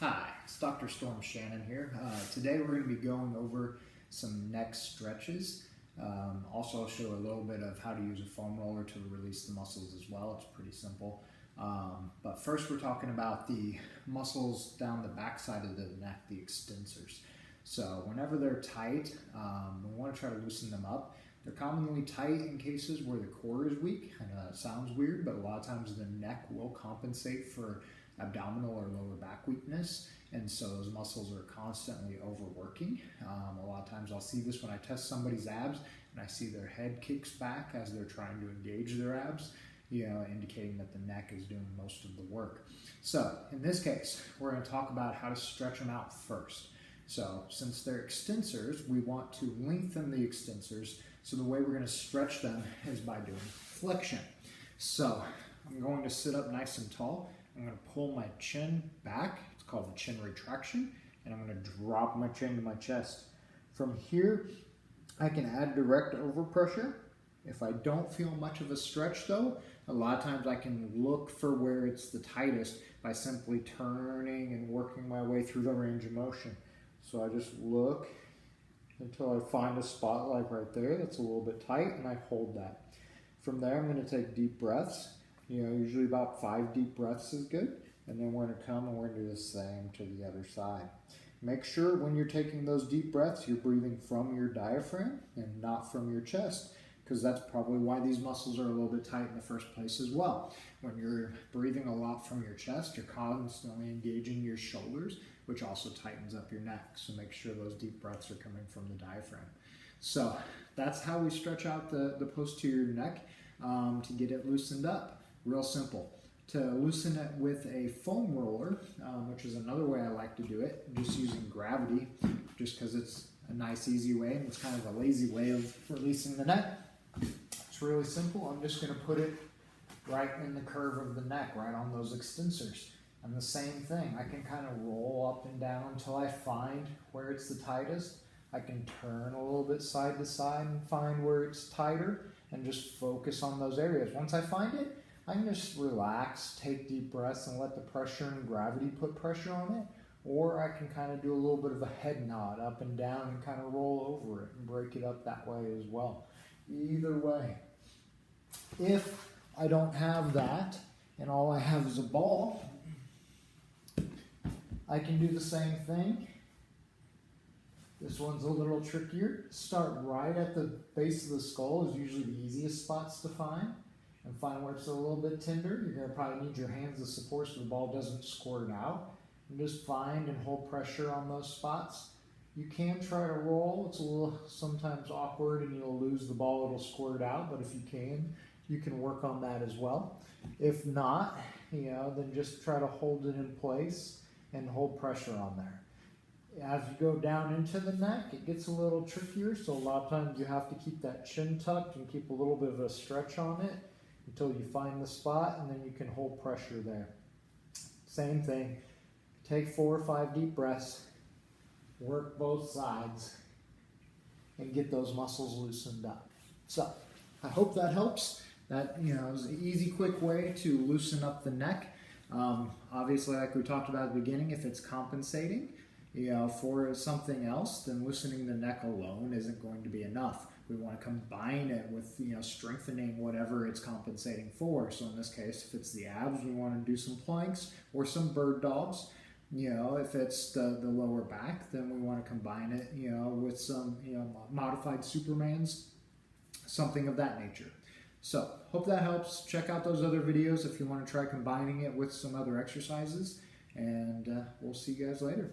Hi, it's Dr. Storm Shannon here. Today we're going to be going over some neck stretches. Also, I'll show a little bit of how to use a foam roller to release the muscles as well. It's pretty simple. But first we're talking about the muscles down the back side of the neck, the extensors. So whenever they're tight, we want to try to loosen them up. They're commonly tight in cases where the core is weak. I know that sounds weird, but a lot of times the neck will compensate for abdominal or lower back weakness, and so those muscles are constantly overworking. A lot of times I'll see this when I test somebody's abs and I see their head kicks back as they're trying to engage their abs, indicating that the neck is doing most of the work. So in this case, we're going to talk about how to stretch them out first. So since they're extensors, we want to lengthen the extensors. So the way we're going to stretch them is by doing flexion. So I'm going to sit up nice and tall. I'm going to pull my chin back. It's called the chin retraction. And I'm going to drop my chin to my chest. From here, I can add direct overpressure. If I don't feel much of a stretch though, a lot of times I can look for where it's the tightest by simply turning and working my way through the range of motion. So I just look until I find a spot like right there that's a little bit tight, and I hold that. From there, I'm going to take deep breaths. Usually about 5 deep breaths is good. And then we're going to come and we're going to do the same to the other side. Make sure when you're taking those deep breaths, you're breathing from your diaphragm and not from your chest, because that's probably why these muscles are a little bit tight in the first place as well. When you're breathing a lot from your chest, you're constantly engaging your shoulders, which also tightens up your neck. So make sure those deep breaths are coming from the diaphragm. So that's how we stretch out the posterior neck to get it loosened up. Real simple. To loosen it with a foam roller, which is another way I like to do it, just using gravity, just because it's a nice, easy way, and it's kind of a lazy way of releasing the neck. It's really simple. I'm just going to put it right in the curve of the neck, right on those extensors. And the same thing, I can kind of roll up and down until I find where it's the tightest. I can turn a little bit side to side and find where it's tighter and just focus on those areas. Once I find it, I can just relax, take deep breaths, and let the pressure and gravity put pressure on it. Or I can kind of do a little bit of a head nod up and down and kind of roll over it and break it up that way as well. Either way. If I don't have that and all I have is a ball, I can do the same thing. This one's a little trickier. Start right at the base of the skull is usually the easiest spots to find. And find where it's a little bit tender. You're going to probably need your hands as support so the ball doesn't squirt out. And just find and hold pressure on those spots. You can try to roll. It's a little sometimes awkward and you'll lose the ball, it'll squirt out. But if you can work on that as well. If not, then just try to hold it in place and hold pressure on there. As you go down into the neck, it gets a little trickier. So a lot of times you have to keep that chin tucked and keep a little bit of a stretch on it until you find the spot, and then you can hold pressure there. Same thing. Take 4 or 5 deep breaths, work both sides, and get those muscles loosened up. So I hope that helps. That is an easy, quick way to loosen up the neck. Obviously, like we talked about at the beginning, if it's compensating for something else, then loosening the neck alone isn't going to be enough. We want to combine it with strengthening whatever it's compensating for. So in this case, if it's the abs, we want to do some planks or some bird dogs. If it's the lower back, then we want to combine it with some modified Supermans, something of that nature. So hope that helps. Check out those other videos if you want to try combining it with some other exercises, and we'll see you guys later.